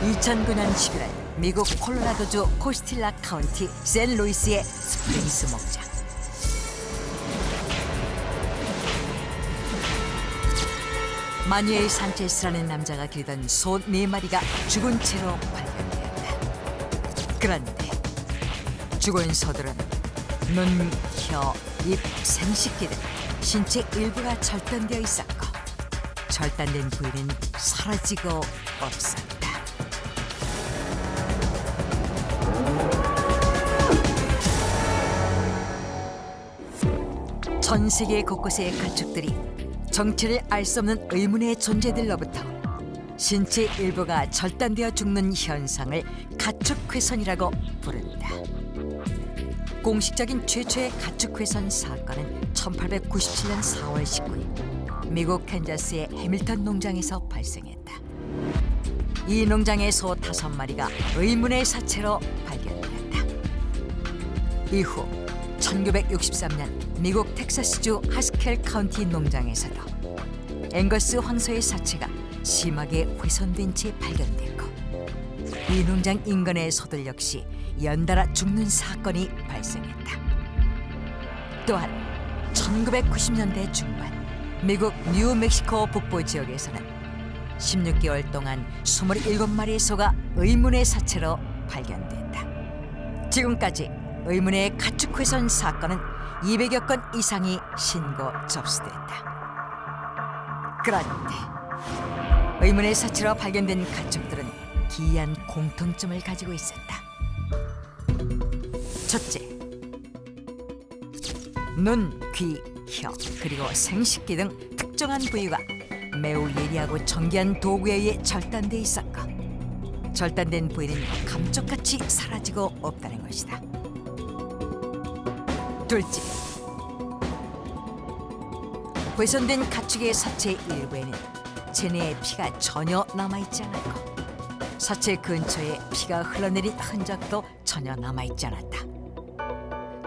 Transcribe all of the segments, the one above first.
2009년 11월 미국 콜로라도주 코스틸라 카운티 샌루이스의 스프링스 목장. 마뉴엘 산체스라는 남자가 기르던 소 4마리가 죽은 채로 발견되었다. 그런데 죽은 소들은 눈, 혀, 입, 생식기 등 신체 일부가 절단되어 있었고 절단된 부위는 사라지고 없었다. 전 세계 곳곳의 가축들이 정체를 알 수 없는 의문의 존재들로부터 신체 일부가 절단되어 죽는 현상을 가축훼손이라고 부른다. 공식적인 최초의 가축훼손 사건은 1897년 4월 19일 미국 캔자스의 해밀턴 농장에서 발생했다. 이 농장의 소 5마리가 의문의 사체로 발견되었다. 이후 1963년 미국 텍사스주 하스켈 카운티 농장에서도 앵거스 황소의 사체가 심하게 훼손된 채 발견됐고 이 농장 인근의 소들 역시 연달아 죽는 사건이 발생했다. 또한 1990년대 중반 미국 뉴멕시코 북부 지역에서는 16개월 동안 27마리의 소가 의문의 사체로 발견됐다. 지금까지 의문의 가축훼손 사건은 200여 건 이상이 신고 접수됐다. 그런데 의문의 사체로 발견된 가축들은 기이한 공통점을 가지고 있었다. 첫째, 눈, 귀, 혀, 그리고 생식기 등 특정한 부위가 매우 예리하고 정교한 도구에 의해 절단돼 있었고 절단된 부위는 감쪽같이 사라지고 없다는 것이다. 둘째, 훼손된 가축의 사체 일부에는 체내에 피가 전혀 남아있지 않았고 사체 근처에 피가 흘러내린 흔적도 전혀 남아있지 않았다.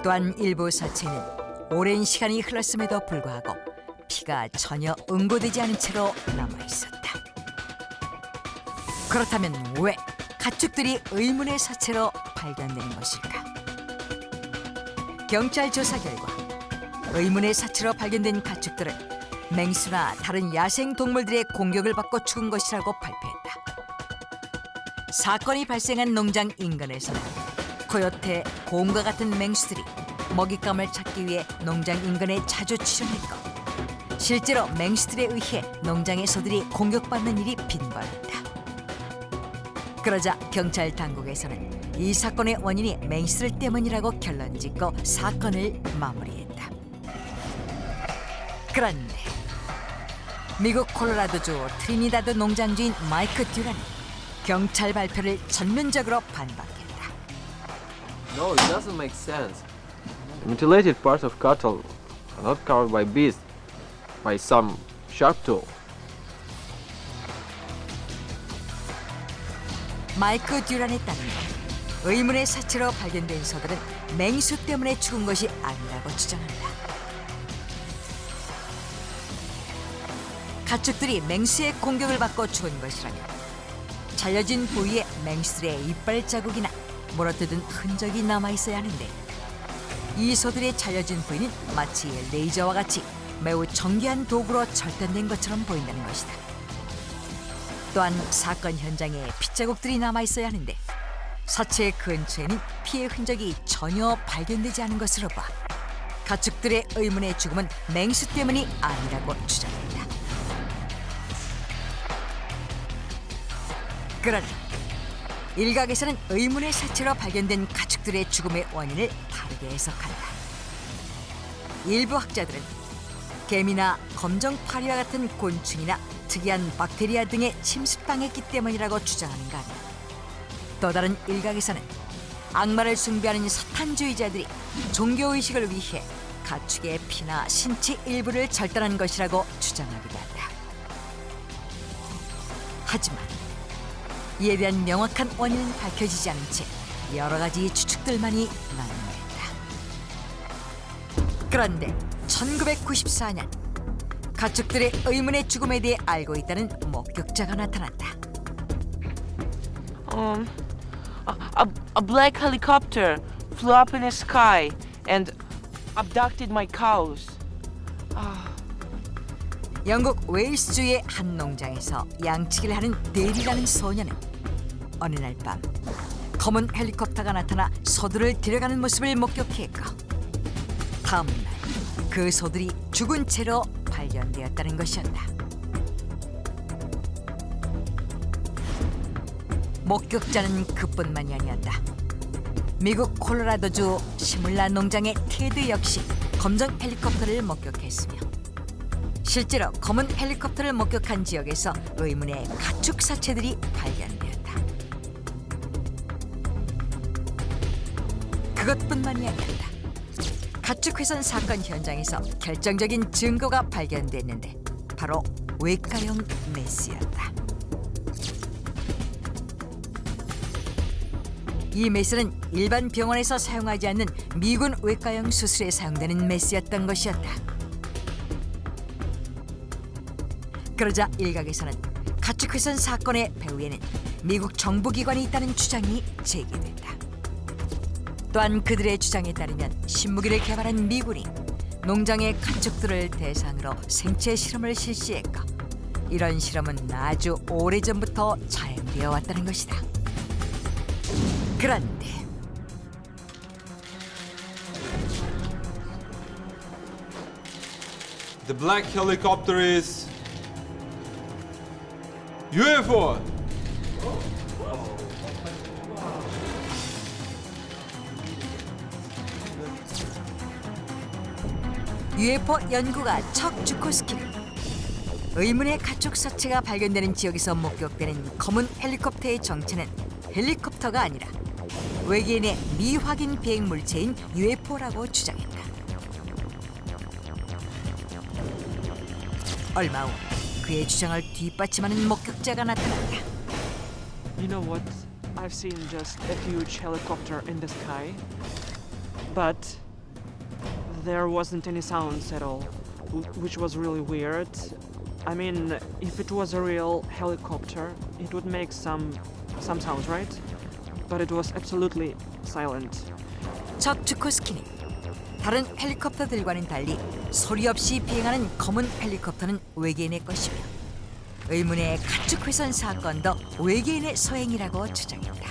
또한 일부 사체는 오랜 시간이 흘렀음에도 불구하고 피가 전혀 응고되지 않은 채로 남아있었다. 그렇다면 왜 가축들이 의문의 사체로 발견되는 것일까? 경찰 조사 결과 의문의 사체로 발견된 가축들은 맹수나 다른 야생 동물들의 공격을 받고 죽은 것이라고 발표했다. 사건이 발생한 농장 인근에서는 코요테, 곰과 같은 맹수들이 먹잇감을 찾기 위해 농장 인근에 자주 출현했고 실제로 맹수들에 의해 농장의 소들이 공격받는 일이 빈번했다. 그러자 경찰 당국에서는 이 사건의 원인이 맹수들 때문이라고 결론짓고 사건을 마무리했다. 그런데 미국 콜로라도주 트리니다드 농장주인 마이크 듀란이 경찰 발표를 전면적으로 반박했다. No, it doesn't make sense. The mutilated parts of cattle are not covered by beasts, by some sharp tool. 마이크 듀란에 따르면 의문의 사체로 발견된 소들은 맹수 때문에 죽은 것이 아니라고 주장한다. 가축들이 맹수의 공격을 받고 죽은 것이라면 잘려진 부위에 맹수들의 이빨 자국이나 물어뜯은 흔적이 남아있어야 하는데 이 소들의 잘려진 부위는 마치 레이저와 같이 매우 정교한 도구로 절단된 것처럼 보인다는 것이다. 또한 사건 현장에 핏자국들이 남아있어야 하는데 사체 근처에는 피의 흔적이 전혀 발견되지 않은 것으로 봐 가축들의 의문의 죽음은 맹수 때문이 아니라고 주장했다. 그러나 일각에서는 의문의 사체로 발견된 가축들의 죽음의 원인을 다르게 해석한다. 일부 학자들은 개미나 검정 파리와 같은 곤충이나 특이한 박테리아 등에 침습당했기 때문이라고 주장하는가 하면 또 다른 일각에서는 악마를 숭배하는 사탄주의자들이 종교의식을 위해 가축의 피나 신체 일부를 절단한 것이라고 주장하기도 한다. 하지만 이에 대한 명확한 원인은 밝혀지지 않은 채 여러 가지 추측들만이 난무했다. 그런데 1994년 가축들의 의문의 죽음에 대해 알고 있다는 목격자가 나타났다. A black helicopter flew up in the sky and abducted my cows. 영국 웨일스주의 한 농장에서 양치기를 하는 데리라는 소녀는 어느 날 밤 검은 헬리콥터가 나타나 소들을 데려가는 모습을 목격했고 다음 날 그 소들이 죽은 채로 발견되었다는 것이었다. 목격자는 그뿐만이 아니었다. 미국 콜로라도주 시뮬라 농장의 테드 역시 검정 헬리콥터를 목격했으며 실제로 검은 헬리콥터를 목격한 지역에서 의문의 가축 사체들이 발견되었다. 그것뿐만이 아니었다. 가축 훼손 사건 현장에서 결정적인 증거가 발견됐는데 바로 외과용 메스였다. 이 메스는 일반 병원에서 사용하지 않는 미군 외과용 수술에 사용되는 메스였던 것이었다. 그러자 일각에서는 가축 훼손 사건의 배후에는 미국 정부기관이 있다는 주장이 제기됐다. 또한 그들의 주장에 따르면 신무기를 개발한 미군이 농장의 가축들을 대상으로 생체 실험을 실시했고 이런 실험은 아주 오래전부터 자행되어 왔다는 것이다. 그런데 The black helicopter is UFO. UFO 연구가 척 주코스키는 의문의 가축 사체가 발견되는 지역에서 목격되는 검은 헬리콥터의 정체는 헬리콥터가 아니라 외계인의 미확인 비행 물체인 UFO라고 주장했다. 얼마 후 그의 주장을 뒷받침하는 목격자가 나타났다. You know what? I've seen just a huge helicopter in the sky, but there wasn't any sounds at all, which was really weird. I mean, if it was a real helicopter, it would make some sounds, right? But it was absolutely silent. 척 주코스키는 다른 헬리콥터들과는 달리 소리 없이 비행하는 검은 헬리콥터는 외계인의 것이며 의문의 가축 훼손 사건도 외계인의 소행이라고 주장했다.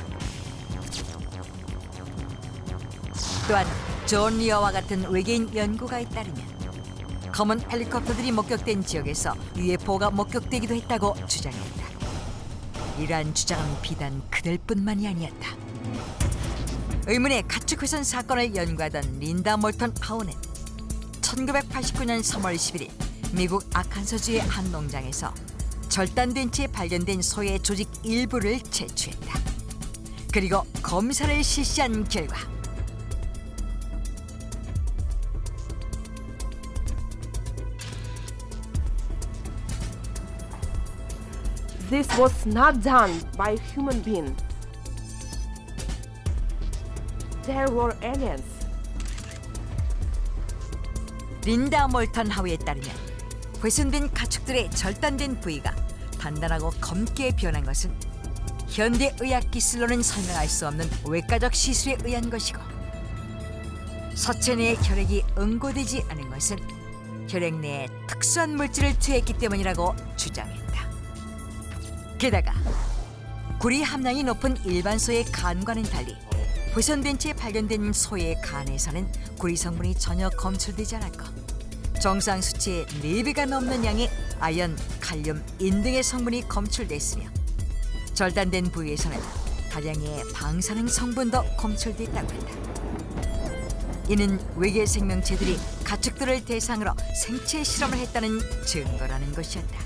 또한 존 리어와 같은 외계인 연구가에 따르면 검은 헬리콥터들이 목격된 지역에서 UFO가 목격되기도 했다고 주장했다. 이러한 주장은 비단 그들뿐만이 아니었다. 의문의 가축 훼손 사건을 연구하던 린다 몰턴 하우는 1989년 3월 11일 미국 아칸소주의 한 농장에서 절단된 채 발견된 소의 조직 일부를 채취했다. 그리고 검사를 실시한 결과 This was not done by a human being. There were aliens. 린다 몰턴 하우에 따르면 훼손된 가축들의 절단된 부위가 단단하고 검게 변한 것은 현대 의학 기술로는 설명할 수 없는 외과적 시술에 의한 것이고 서체 내의 혈액이 응고되지 않은 것은 혈액 내에 특수한 물질을 투여했기 때문이라고 주장했다. 게다가 구리 함량이 높은 일반 소의 간과는 달리 훼손된 채 발견된 소의 간에서는 구리 성분이 전혀 검출되지 않았고 정상 수치의 4배가 넘는 양의 아연, 칼륨, 인 등의 성분이 검출됐으며 절단된 부위에서는 다량의 방사능 성분도 검출됐다고 한다. 이는 외계 생명체들이 가축들을 대상으로 생체 실험을 했다는 증거라는 것이었다.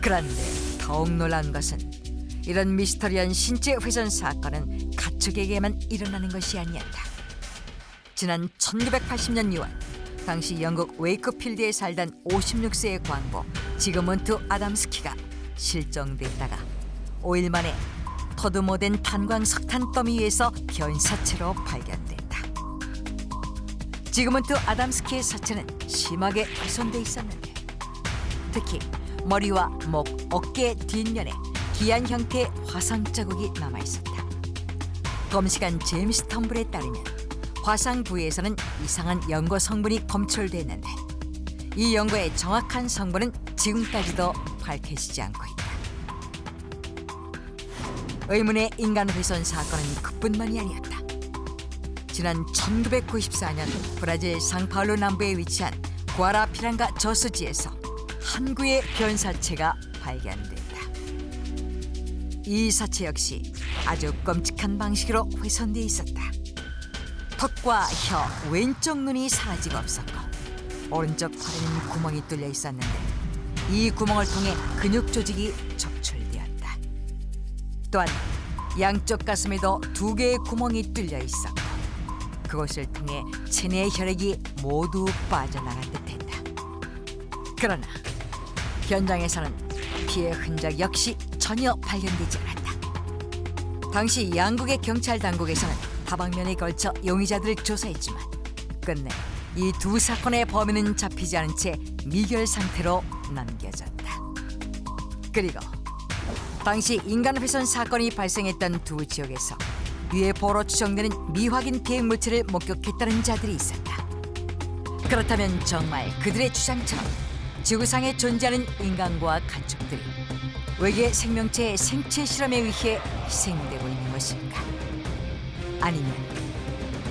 그런데 더욱 놀라운 것은 이런 미스터리한 신체 훼손 사건은 가축에게만 일어나는 것이 아니었다. 지난 1980년 6월 당시 영국 웨이크필드에 살던 56세의 광부 지그문트 아담스키가 실종됐다가 5일 만에 터드모된 탄광 석탄 더미 위에서 변사체로 발견됐다. 지그문트 아담스키의 사체는 심하게 훼손돼 있었는데 특히 머리와 목, 어깨 뒷면에 기이한 형태의 화상 자국이 남아 있었다. 검시관 제임스 텀블에 따르면 화상 부위에서는 이상한 연고 성분이 검출됐는데 이 연고의 정확한 성분은 지금까지도 밝혀지지 않고 있다. 의문의 인간 훼손 사건은 그뿐만이 아니었다. 지난 1994년 브라질 상파울루 남부에 위치한 구아라피랑가 저수지에서 한 구의 변사체가 발견됐다. 이 사체 역시 아주 끔찍한 방식으로 훼손돼 있었다. 턱과 혀, 왼쪽 눈이 사라지고 없었고 오른쪽 팔에는 구멍이 뚫려 있었는데 이 구멍을 통해 근육 조직이 적출되었다. 또한 양쪽 가슴에도 2개의 구멍이 뚫려 있었고 그것을 통해 체내의 혈액이 모두 빠져나간 듯했다. 그러나 현장에서는 피해 흔적 역시 전혀 발견되지 않았다. 당시 양국의 경찰 당국에서는 다방면에 걸쳐 용의자들을 조사했지만 끝내 이 두 사건의 범인은 잡히지 않은 채 미결 상태로 남겨졌다. 그리고 당시 인간 훼손 사건이 발생했던 두 지역에서 UFO로 추정되는 미확인 비행 물체를 목격했다는 자들이 있었다. 그렇다면 정말 그들의 주장처럼 지구상에 존재하는 인간과 가축들이 외계 생명체의 생체 실험에 의해 희생되고 있는 것일까? 아니면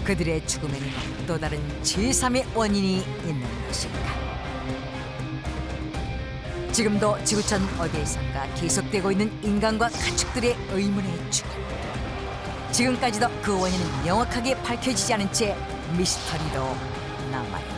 그들의 죽음에는 또 다른 제3의 원인이 있는 것일까? 지금도 지구촌 어디에선가 계속되고 있는 인간과 가축들의 의문의 죽음. 지금까지도 그 원인은 명확하게 밝혀지지 않은 채 미스터리로 남아있다.